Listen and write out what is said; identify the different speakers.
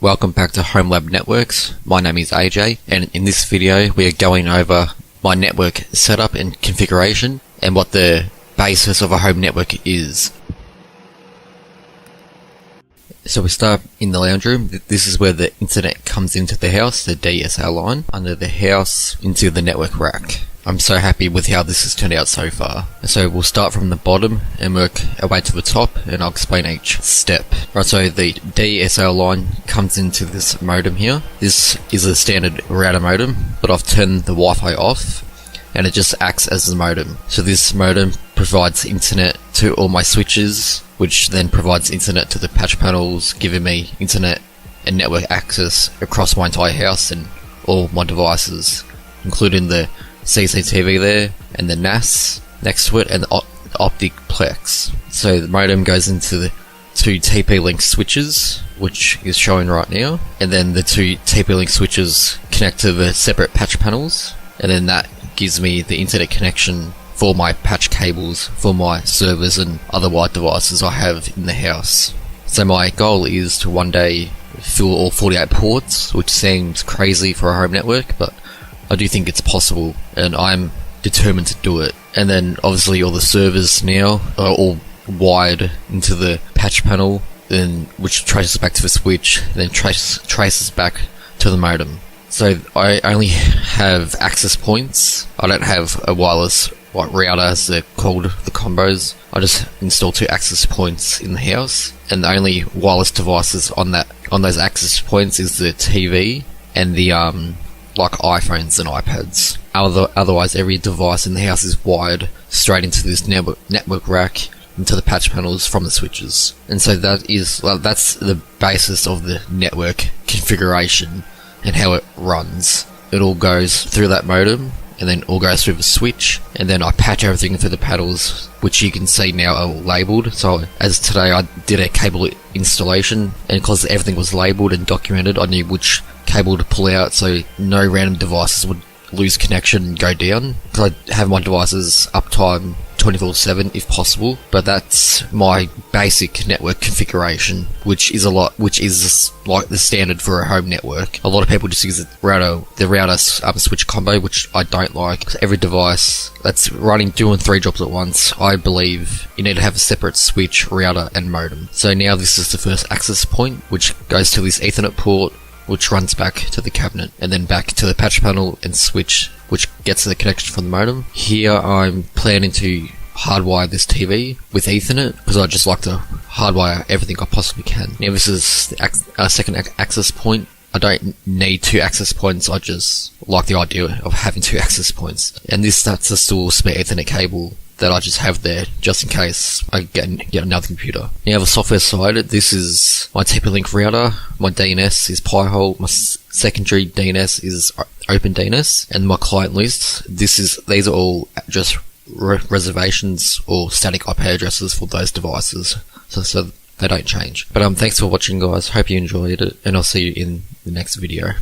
Speaker 1: Welcome back to homelab Networks. My name is AJ, and in this video we are going over my network setup and configuration and what the basis of a home network is. So we start in the lounge room. This is where the internet comes into the house, the DSL line, under the house into the network rack. I'm so happy with how this has turned out so far. So we'll start from the bottom and work our way to the top, and I'll explain each step. Right, so the DSL line comes into this modem here. This is a standard router modem, but I've turned the Wi-Fi off and it just acts as the modem. So this modem provides internet to all my switches, which then provides internet to the patch panels, giving me internet and network access across my entire house and all my devices, including the CCTV there, and the NAS next to it, and the optic plex. So the modem goes into the two TP-Link switches, which is showing right now, and then the two TP-Link switches connect to the separate patch panels, and then that gives me the internet connection for my patch cables for my servers and other white devices I have in the house. So my goal is to one day fill all 48 ports, which seems crazy for a home network, but I do think it's possible, and I'm determined to do it. And then obviously all the servers now are all wired into the patch panel, then which traces back to the switch, then traces back to the modem. So I only have access points. I don't have a wireless router, as they're called, the combos. I just install two access points in the house, and the only wireless devices on those access points is the TV and the like iPhones and iPads. Otherwise, every device in the house is wired straight into this network rack, into the patch panels from the switches. And so that's the basis of the network configuration and how it runs. It all goes through that modem, and then all goes through the switch, and then I patch everything through the panels, which you can see now are labelled. So as today I did a cable installation, and because everything was labelled and documented, I knew which cable to pull out so no random devices would lose connection and go down, because I have my devices uptime 24/7 if possible. But that's my basic network configuration, which is like the standard for a home network. A lot of people just use the router switch combo, which I don't like. Every device that's doing 3 jobs at once, I believe you need to have a separate switch, router and modem. So now this is the first access point, which goes to this Ethernet port, which runs back to the cabinet, and then back to the patch panel and switch, which gets the connection from the modem. Here I'm planning to hardwire this TV with Ethernet, because I just like to hardwire everything I possibly can. Now this is the second access point. I don't need 2 access points, I just like the idea of having 2 access points. And that's a still spare Ethernet cable that I just have there, just in case I get another computer. Now the software side, this is my TP-Link router, my DNS is Pi-hole, my secondary DNS is OpenDNS, and my client lists, these are all just reservations or static IP addresses for those devices, so they don't change. But thanks for watching, guys, hope you enjoyed it, and I'll see you in the next video.